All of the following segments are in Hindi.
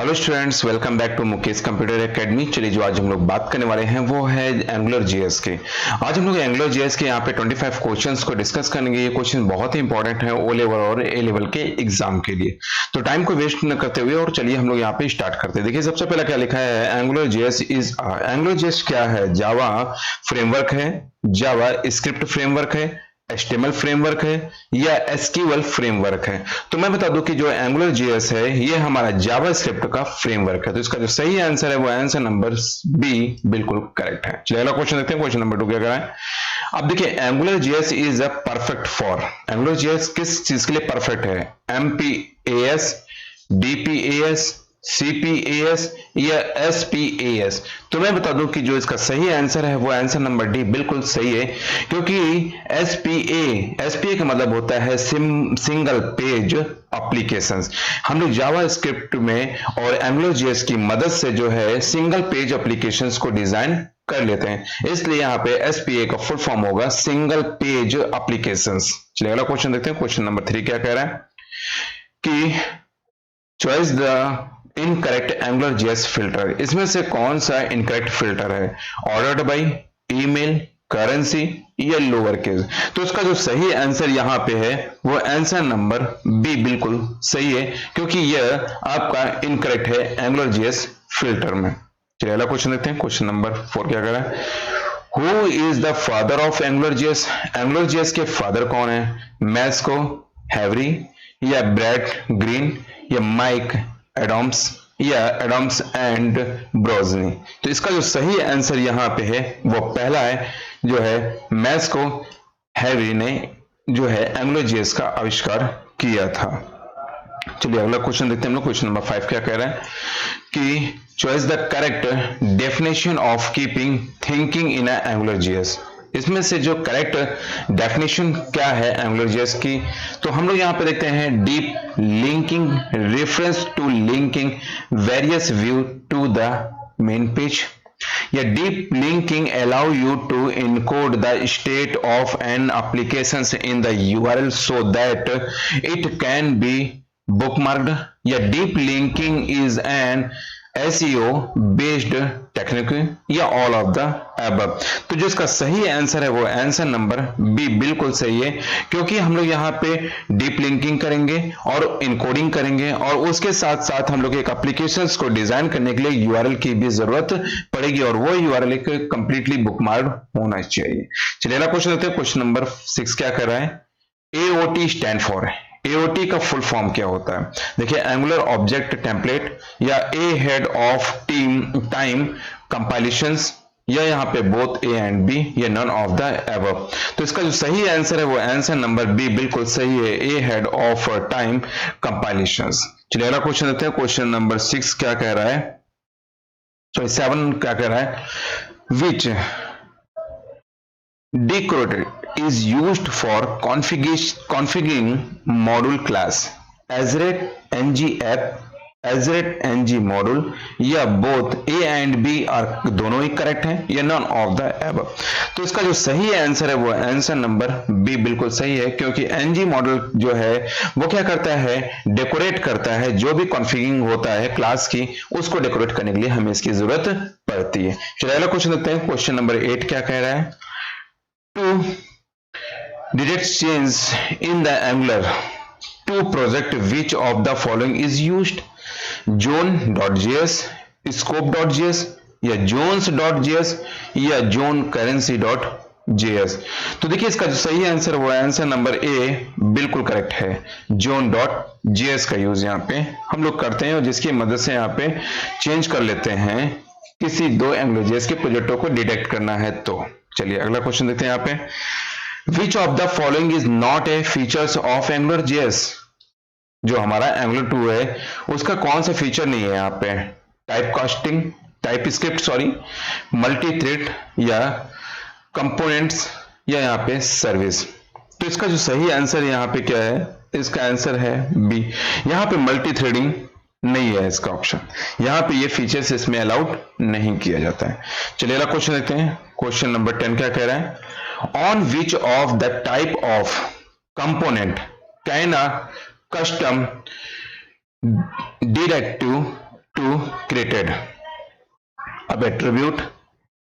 Hello students, welcome back to Mukesh computer academy. चलिए, जो आज हम लोग बात करने वाले हैं वो है एंगुलर जीएस के। आज हम लोग एंगुलर जीएस के यहाँ पे 25 क्वेश्चंस को डिस्कस करेंगे। ये क्वेश्चन बहुत ही इंपॉर्टेंट है ओ लेवल और ए लेवल के एग्जाम के लिए। तो टाइम को वेस्ट न करते हुए और चलिए हम लोग यहाँ पे स्टार्ट करते हैं। देखिए, सबसे पहले क्या लिखा है, angular JS is Angular JS क्या है? जावा फ्रेमवर्क है, जावा स्क्रिप्ट फ्रेमवर्क है, एचटीएमएल फ्रेमवर्क है या एसक्यूएल फ्रेमवर्क है। तो मैं बता दूं कि जो एंगुलर जेएस है ये हमारा जावा स्क्रिप्ट का फ्रेमवर्क है। तो इसका जो सही आंसर है वो आंसर नंबर बी बिल्कुल करेक्ट है। चलिए अगला क्वेश्चन देखते हैं। क्वेश्चन नंबर 2 क्या करा है। अब देखिए, angular JS is a perfect for. Angular JS किस चीज के लिए परफेक्ट है? एमपीएएस, डीपीएएस, सीपीएस या एसपीएस। तो मैं बता दूं कि जो इसका सही आंसर है वो आंसर नंबर डी बिल्कुल सही है, क्योंकि एसपीए का मतलब होता है सिंगल पेज एप्लीकेशंस। हम लोग जावा स्क्रिप्ट में और एंगुलर जेएस की मदद से जो है सिंगल पेज एप्लीकेशंस को डिजाइन कर लेते हैं, इसलिए यहाँ पे एसपीए का फुल फॉर्म होगा सिंगल पेज एप्लीकेशंस। चलिए अगला क्वेश्चन देखते हैं। क्वेश्चन नंबर 3 क्या कह रहा है कि choice the incorrect angular JS filter. इसमें से कौन सा इनकरेक्ट फिल्टर है? ऑर्डर्ड बाई, ईमेल, करेंसी या लोअर केस। तो इसका जो सही आंसर यहाँ पे है वो आंसर नंबर बी बिल्कुल सही है, क्योंकि यह आपका इनकरेक्ट है एंगुलर जेएस फिल्टर में। चलिए अगला क्वेश्चन देखते हैं। क्वेश्चन नंबर 4 क्या कह रहा है, who is the father of angular JS. Angular JS के फादर कौन है? मैस्को, हैवरी या ब्रैड ग्रीन या माइक एडम्स या एडम्स एंड ब्रोजनी। तो इसका जो सही आंसर यहाँ पे है वो पहला है, जो है मैस्को हैवरी ने जो है एंगुलर जेएस का आविष्कार किया था। चलिए अगला क्वेश्चन देखते हैं हम लोग। क्वेश्चन नंबर 5 क्या कह रहा है कि choice the correct definition of keeping thinking in angular JS. इसमें से जो करेक्ट डेफिनेशन क्या है एंगुलर जेएस की, तो हम लोग यहाँ पे देखते हैं deep linking, reference to linking various view to the main page, या deep linking allow you to encode the state of an application in the URL so that it can be bookmarked, या deep linking is an SEO based technique, या ऑल ऑफ द अबव। तो जो इसका सही आंसर है वो आंसर नंबर बी बिल्कुल सही है, क्योंकि हम लोग यहाँ पे डीप लिंकिंग करेंगे और इनकोडिंग करेंगे और उसके साथ साथ हम लोग एक एप्लीकेशंस को डिजाइन करने के लिए यूआरएल की भी जरूरत पड़ेगी और वो यूआरएल एक कंप्लीटली बुकमार्क होना चाहिए। चलिए अगला क्वेश्चन देखते हैं। क्वेश्चन नंबर 6 क्या कर रहा है, एओटी स्टैंड फॉर है। एओटी का फुल फॉर्म क्या होता है? देखिए, एंगुलर ऑब्जेक्ट टेम्पलेट या ए हेड ऑफ टाइम कंपाइलेशंस, या यहाँ पे बोथ ए एंड बी या नन ऑफ द अबव। तो इसका जो सही आंसर है वो आंसर नंबर बी बिल्कुल सही है, ए हेड ऑफ टाइम कंपाइलेशंस। चलिए अगला क्वेश्चन देखते हैं। क्वेश्चन नंबर 6 क्या कह रहा है, सॉरी 7 क्या कह रहा है, विच decorated is used for configuring module class, azure ng app, azure ng module, या both a and b are दोनों ही करेक्ट हैं, या none of the above। तो इसका जो सही आंसर है वो आंसर नंबर बी बिल्कुल सही है, क्योंकि ng मॉडल जो है वो क्या करता है, डेकोरेट करता है। जो भी कॉन्फ़िगरिंग होता है क्लास की उसको डेकोरेट करने के लिए हमें इसकी जरूरत पड़ती है। चलिए अगला क्वेश्चन देखते हैं। क्वेश्चन नंबर 8 क्या कह रहा है, to detect change in the Angular 2 project, which of the following is used? Zone.js, Scope.js या Jones.js या Zone Currency.js। तो देखिए, इसका जो सही आंसर वो आंसर नंबर ए बिल्कुल करेक्ट है। Zone.js का यूज यहाँ पे हम लोग करते हैं और जिसकी मदद से यहाँ पे चेंज कर लेते हैं किसी दो एंगुलर जेएस के प्रोजेक्टों को डिटेक्ट करना है। तो चलिए अगला क्वेश्चन देखते हैं यहाँ पे, विच of the following is not a features of angular JS. जो हमारा एंगुलर 2 है उसका कौन सा फीचर नहीं है यहाँ पे? Type casting, type script sorry, multi thread या कंपोनेंट्स, या यहाँ पे सर्विस। तो इसका जो सही आंसर यहाँ पे क्या है, इसका आंसर है बी। यहाँ पे मल्टी थ्रेडिंग नहीं है इसका ऑप्शन, यहाँ पे ये फीचर्स इसमें अलाउड नहीं किया जाता है। चलिए अगला क्वेश्चन देखते हैं। क्वेश्चन नंबर 10 क्या कह रहा है, on which of the type of component can a custom directive to created, अब एट्रीब्यूट,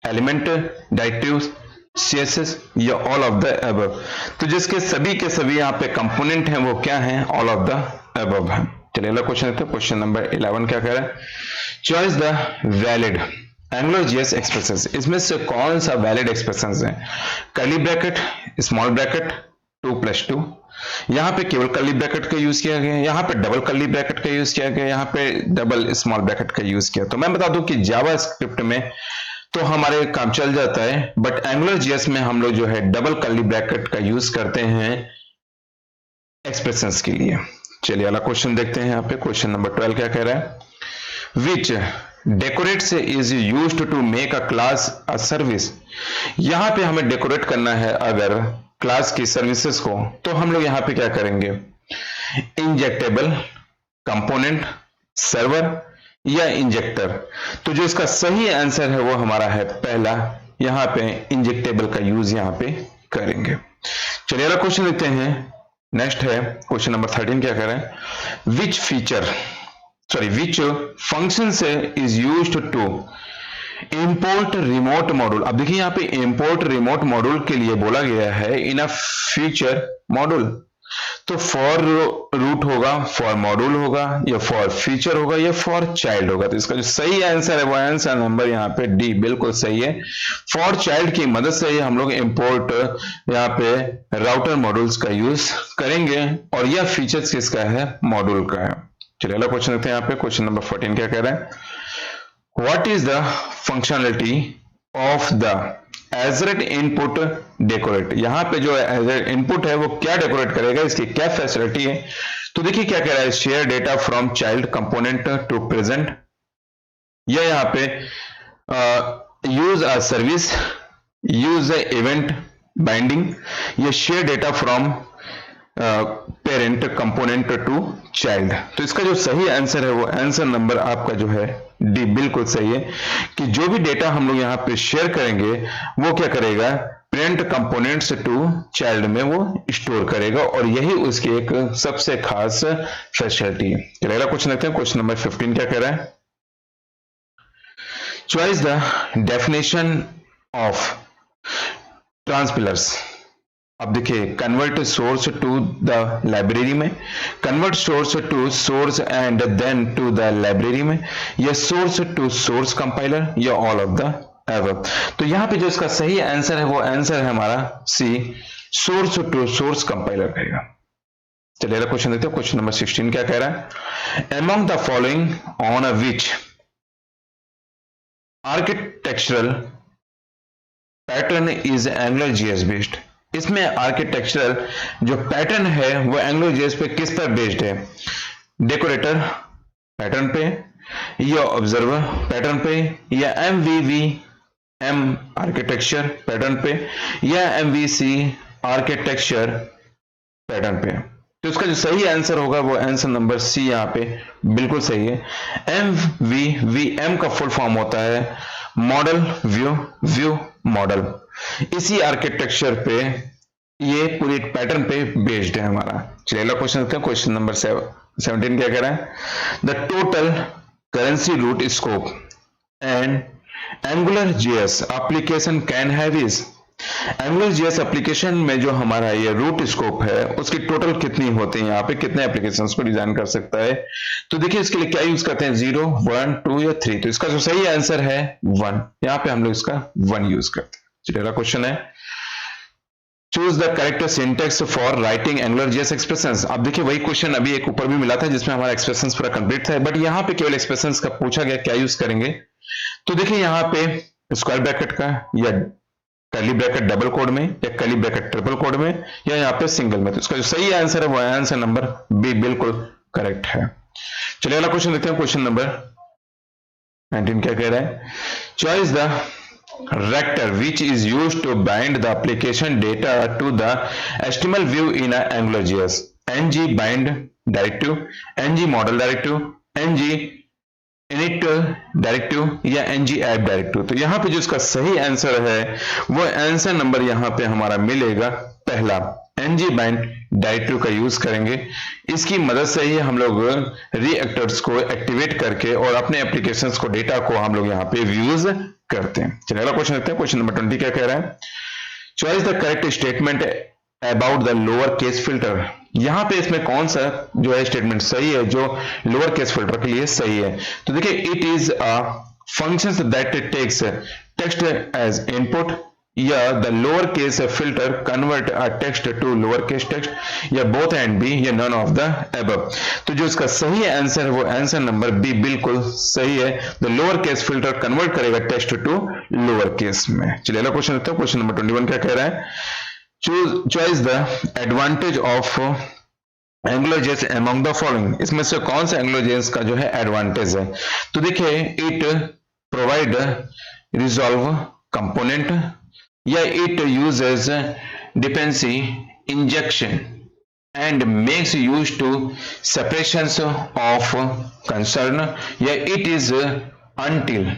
एलिमेंट, डायरेक्टिव्स, सीएसएस या ऑल ऑफ द अबव। तो जिसके सभी के सभी यहाँ पे कंपोनेंट हैं वो क्या हैं, ऑल ऑफ द अबव है। चलिए अगला क्वेश्चन देखते हैं। क्वेश्चन नंबर 11 क्या कह रहा है, choice the valid AngularJS expressions. इसमें से कौन सा वैलिड एक्सप्रेशंस है, कर्ली ब्रैकेट, स्मॉल ब्रैकेट, 2+2, यहाँ पे केवल कर्ली ब्रैकेट का यूज किया गया, यहाँ पे डबल कर्ली ब्रैकेट का यूज किया गया, यहाँ पे डबल स्मॉल ब्रैकेट का यूज किया। तो मैं बता दूं कि जावा स्क्रिप्ट में तो हमारे काम चल जाता है, बट AngularJS में हम लोग जो है डबल कर्ली ब्रैकेट का यूज करते हैं एक्सप्रेशंस के लिए। चलिए अगला क्वेश्चन देखते हैं। यहाँ पे क्वेश्चन नंबर 12 क्या कह रहा है, which decorates is used to make a class a service. यहां पे हमें डेकोरेट करना है अगर क्लास की सर्विसेज को, तो हम लोग यहां पे क्या करेंगे, इंजेक्टेबल, कंपोनेंट, सर्वर या इंजेक्टर। तो जो इसका सही आंसर है वो हमारा है पहला, यहां पे इंजेक्टेबल का यूज यहां पे करेंगे। चलिए अगला क्वेश्चन देखते हैं। नेक्स्ट है क्वेश्चन नंबर 13 क्या कह रहे हैं, विच फंक्शन से is used to import remote module. अब देखिए यहाँ पे इंपोर्ट रिमोट मॉड्यूल के लिए बोला गया है इन अ फीचर मॉड्यूल। तो फॉर रूट होगा, फॉर मॉड्यूल होगा, या फॉर फीचर होगा, या फॉर चाइल्ड होगा। तो इसका जो सही आंसर है वो आंसर नंबर यहाँ पे डी बिल्कुल सही है। फॉर चाइल्ड की मदद से ही हम लोग इंपोर्ट यहाँ पे राउटर मॉड्यूल्स का यूज करेंगे, और यह फीचर्स किसका है, मॉड्यूल का है। चलिए अगला क्वेश्चन देखते हैं। यहाँ पे क्वेश्चन नंबर 14 क्या कह रहा है, what is the functionality of the एजरेट इनपुट डेकोरेट। यहां पे जो एजरेट इनपुट है वो क्या डेकोरेट करेगा, इसकी क्या फैसिलिटी है। तो देखिए क्या कह रहा है, share data from child component to present, या यहाँ पे use a service, use a event binding, या share data from parent component to child. तो इसका जो सही आंसर है वो आंसर नंबर आपका जो है डी बिल्कुल सही है, कि जो भी डेटा हम लोग यहाँ पे शेयर करेंगे वो क्या करेगा, पेरेंट कंपोनेंट्स टू चाइल्ड में वो स्टोर करेगा, और यही उसकी एक सबसे खास फैसिलिटी है। चलिए अगला क्वेश्चन देखते हैं। क्वेश्चन नंबर 15 क्या कह रहा है, choice the definition of transpilers. अब देखिए, convert source to the library में, convert source to source and then to the library में, या सोर्स टू सोर्स कंपाइलर, या ऑल ऑफ द एबव। तो यहां पे जो इसका सही आंसर है वो आंसर है हमारा सी, सोर्स टू सोर्स कंपाइलर करेगा। चलिए अगला क्वेश्चन देखते हैं। क्वेश्चन नंबर 16 क्या कह रहा है, among the following on a which architectural pattern is AngularJS based. इसमें आर्किटेक्चरल जो पैटर्न है वो AngularJS पे किस पर बेस्ड है, डेकोरेटर पैटर्न पे, या ऑब्जर्वर पैटर्न पे, या MVVM आर्किटेक्चर पैटर्न पे, या MVC आर्किटेक्चर पैटर्न पे। तो इसका जो सही आंसर होगा वो आंसर नंबर सी यहाँ पे बिल्कुल सही है। MVVM का फुल फॉर्म होता है मॉडल व्यू मॉडल। इसी आर्किटेक्चर पे ये पूरी पैटर्न पे बेस्ड है हमारा। चलिए अगला क्वेश्चन देखते हैं। क्वेश्चन नंबर 17 क्या कह रहा है, the total currency root scope and AngularJS application can have is. AngularJS application में जो हमारा ये रूट स्कोप है उसकी टोटल कितनी होती है, यहाँ पे कितने एप्लीकेशंस को डिजाइन कर सकता है। तो देखिए इसके लिए क्या यूज करते हैं, 0, 1, 2 या 3। तो इसका जो सही आंसर है 1, यहाँ पे हम लोग इसका 1 यूज करते हैं। चलिए अगला क्वेश्चन है, choose the correct syntax for writing AngularJS expressions. अब देखिए वही क्वेश्चन अभी एक ऊपर भी मिला था जिसमें हमारा एक्सप्रेशंस पूरा कंप्लीट था, बट यहाँ पे केवल एक्सप्रेशंस का पूछा गया क्या यूज करेंगे। तो देखिए यहाँ पे स्क्वायर ब्रैकेट का, या कर्ली ब्रैकेट डबल कोड में, या कर्ली ब्रैकेट ट्रिपल कोड में, या यहाँ पे सिंगल में। तो इसका जो सही आंसर है वो आंसर नंबर बी बिल्कुल करेक्ट है। चलिए अगला क्वेश्चन देखते हैं। क्वेश्चन नंबर 19 क्या कह रहा है, choice the rector which is used to bind the application data to the HTML view in a AngularJS, ng bind directive, ng model directive, ng init directive, या ng app डायरेक्टिव। तो यहां पे जो इसका सही आंसर है वो आंसर नंबर यहां पे हमारा मिलेगा पहला, एनजी बाइंड डायरेक्टिव का यूज करेंगे। इसकी मदद से ही हम लोग रिएक्टर्स को एक्टिवेट करके और अपने एप्लीकेशंस को, डेटा को हम लोग यहाँ पे यूज करते हैं। चलिए अगला क्वेश्चन देखते हैं। क्वेश्चन नंबर 20 क्या कह रहा है? Choice the correct statement about the lower case filter. यहां पे इसमें कौन सा जो है स्टेटमेंट सही है जो लोअर केस फिल्टर के लिए सही है? तो देखिए, it is a functions that takes text as input, या the lower case filter convert a text to lower case text, या बोथ एंड बी, या नन ऑफ द अबव। तो जो इसका सही आंसर है वो आंसर नंबर बी बिल्कुल सही है। The lower case filter convert करेगा टेक्स्ट टू लोअर केस में। चलिए अगला क्वेश्चन देखते हैं। क्वेश्चन नंबर 21 क्या कह रहा है? चॉइस द एडवांटेज ऑफ एंग्लोजेस अमंग द फॉलोइंग। इसमें से कौन सा एंग्लोजेस का जो है एडवांटेज है? तो देखिए, इट प्रोवाइड रिजॉल्व कंपोनेंट, या it uses dependency injection and makes use to separations of concern, या इट इज अनटिल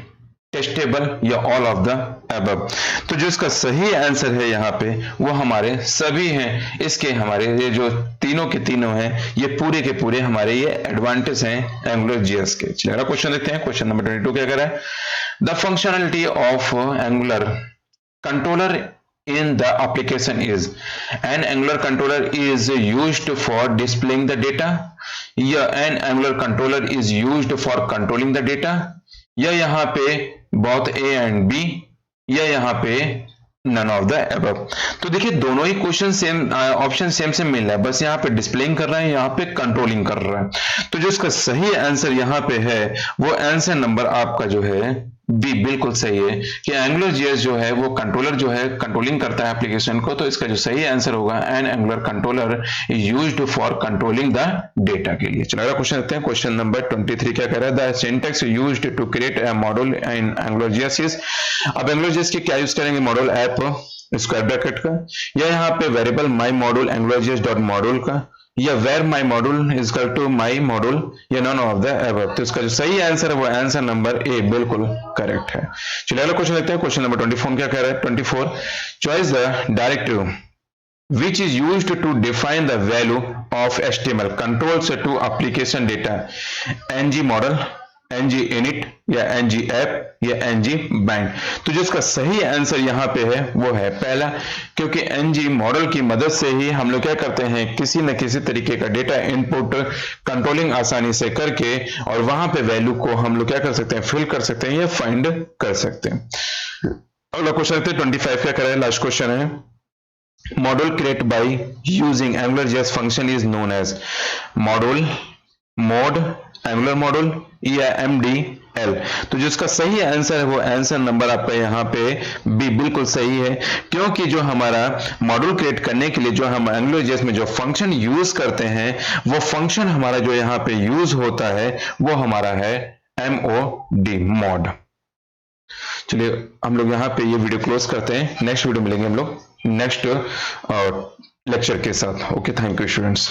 टेस्टेबल, या ऑल ऑफ द अबव। तो जो इसका सही आंसर है यहाँ पे वो हमारे सभी हैं। इसके हमारे ये जो तीनों के तीनों हैं ये पूरे के पूरे हमारे ये एडवांटेज हैं एंगुलर जीएस के। चलिए अगला क्वेश्चन देखते हैं। क्वेश्चन नंबर 22 क्या कह रहा है? The functionality of angular controller in the application is, an angular controller is used for displaying the data, या an angular controller is used for controlling the data, या यहाँ पे both A and B, या यहाँ पे none of the above। तो देखिए, दोनों ही क्वेश्चन सेम, ऑप्शन सेम से मिल रहा है, बस यहाँ पे डिस्प्लेइंग कर रहा है, यहाँ पे कंट्रोलिंग कर रहा है। तो जो इसका सही आंसर यहाँ पे है वो आंसर नंबर आपका जो है बी बिल्कुल सही है, कि एंगुलर जीएस जो है वो कंट्रोलर जो है कंट्रोलिंग करता है एप्लीकेशन को। तो इसका जो सही आंसर होगा, N angular controller is used for controlling the data के लिए। चलो अगला क्वेश्चन देखते हैं। क्वेश्चन नंबर 23 क्या कह रहा है? The syntax used to create a module in Angular JS is. अब एंगुलर जीएस की क्या यूज करेंगे? मॉड्यूल ऐप स्क्वायर ब्रैकेट का, या यहाँ पे variable my module angular JS dot module का, या var my module is equal to my module, या नॉन ऑफ द अबव। तो इसका जो सही आंसर है वो आंसर नंबर ए बिल्कुल करेक्ट है। चलिए अगला क्वेश्चन देखते हैं। क्वेश्चन नंबर 24 क्या कह रहा है? 24 choice the directive which is used to define the value of HTML controls to application data, ng model, ng init, या ng app, या ng bind। तो जो इसका सही आंसर यहाँ पे है वो है पहला, क्योंकि ng मॉडल की मदद से ही हम लोग क्या करते हैं, किसी न किसी तरीके का डेटा इनपुट कंट्रोलिंग आसानी से करके और वहां पे वैल्यू को हम लोग क्या कर सकते हैं, फिल कर सकते हैं या फाइंड कर सकते हैं। अगला क्वेश्चन 25 क्या कर रहा है? लास्ट क्वेश्चन है। Module created by using AngularJS function is known as module, mod, angular module, या MDL। तो जो इसका सही आंसर है वो आंसर नंबर आपका यहाँ पे बी बिल्कुल सही है, क्योंकि जो हमारा मॉड्यूल क्रिएट करने के लिए जो हम AngularJS में जो फंक्शन यूज करते हैं वो फंक्शन हमारा जो यहाँ पे यूज होता है वो हमारा है MOD, mod। चलिए हम लोग यहाँ पे ये वीडियो क्लोज करते हैं। नेक्स्ट वीडियो मिलेंगे हम लोग नेक्स्ट लेक्चर के साथ। Okay, thank you students.